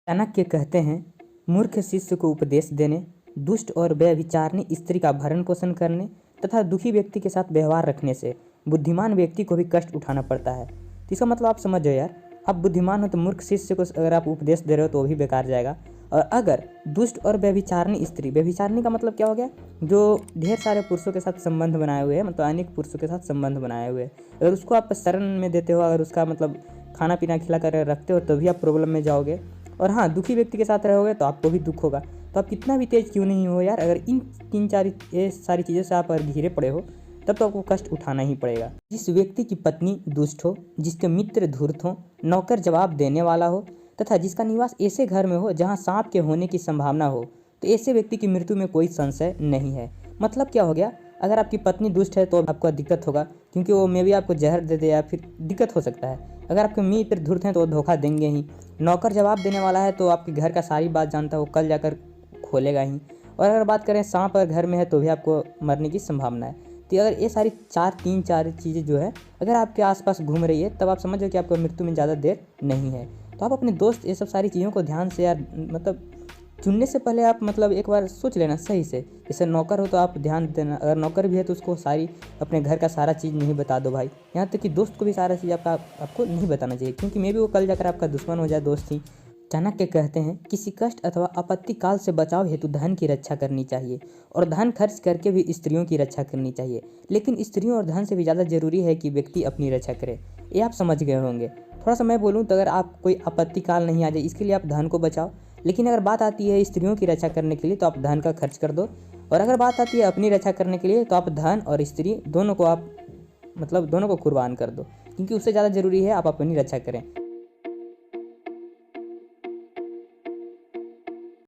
चाणक्य कहते हैं, मूर्ख शिष्य को उपदेश देने, दुष्ट और व्यभिचारिणी स्त्री का भरण पोषण करने तथा दुखी व्यक्ति के साथ व्यवहार रखने से बुद्धिमान व्यक्ति को भी कष्ट उठाना पड़ता है। तो इसका मतलब आप समझ जाओ यार, आप बुद्धिमान हो तो मूर्ख शिष्य को अगर आप उपदेश दे रहे हो तो वो भी बेकार जाएगा। और अगर दुष्ट और व्यभिचारिणी स्त्री, व्यभिचारिणी का मतलब क्या हो गया, जो ढेर सारे पुरुषों के साथ संबंध बनाए हुए है, मतलब अनेक पुरुषों के साथ संबंध बनाए हुए है, अगर उसको आप शरण में देते हो, अगर उसका मतलब खाना पीना खिला कर रखते हो तभी आप प्रॉब्लम में जाओगे। और हाँ, दुखी व्यक्ति के साथ रहोगे तो आपको भी दुख होगा। तो आप कितना भी तेज क्यों नहीं हो यार, अगर इन तीन चार ये सारी चीज़ों से आप अगर घिरे पड़े हो तब तो आपको कष्ट उठाना ही पड़ेगा। जिस व्यक्ति की पत्नी दुष्ट हो, जिसके मित्र धूर्त हो, नौकर जवाब देने वाला हो तथा जिसका निवास ऐसे घर में हो जहाँ सांप के होने की संभावना हो, तो ऐसे व्यक्ति की मृत्यु में कोई संशय नहीं है। मतलब क्या हो गया, अगर आपकी पत्नी दुष्ट है तो आपको दिक्कत होगा, क्योंकि वो मे भी आपको जहर दे दे या फिर दिक्कत हो सकता है। अगर आपके मित्र धूर्त हैं तो वो धोखा देंगे ही। नौकर जवाब देने वाला है तो आपके घर का सारी बात जानता है, वो कल जाकर खोलेगा ही। और अगर बात करें सांप अगर घर में है तो भी आपको मरने की संभावना है। तो अगर ये सारी तीन चार चीज़ें जो है अगर आपके आसपास घूम रही है तब आप समझो कि आपको मृत्यु में ज़्यादा देर नहीं है। तो आप अपने दोस्त ये सब सारी चीज़ों को ध्यान से यार, मतलब चुनने से पहले आप मतलब एक बार सोच लेना सही से। जैसे नौकर हो तो आप ध्यान देना, अगर नौकर भी है तो उसको सारी अपने घर का सारा चीज़ नहीं बता दो भाई। यहाँ तक कि दोस्त को भी सारा चीज़ आपको नहीं बताना चाहिए, क्योंकि मे भी वो कल जाकर आपका दुश्मन हो जाए दोस्त ही। चाणक्य कहते हैं, किसी कष्ट अथवा आपत्ति काल से बचाव हेतु धन की रक्षा करनी चाहिए और धन खर्च करके भी स्त्रियों की रक्षा करनी चाहिए, लेकिन स्त्रियों और धन से भी ज़्यादा जरूरी है कि व्यक्ति अपनी रक्षा करे। ये आप समझ गए होंगे। थोड़ा सा मैं बोलूँ तो अगर आप कोई आपत्ति काल नहीं आ जाए इसके लिए आप धन को बचाओ, लेकिन अगर बात आती है स्त्रियों की रक्षा करने के लिए तो आप धन का खर्च कर दो। और अगर बात आती है अपनी रक्षा करने के लिए तो आप धन और स्त्री दोनों को आप मतलब दोनों को कुर्बान कर दो, क्योंकि उससे ज़्यादा ज़रूरी है आप अपनी रक्षा करें।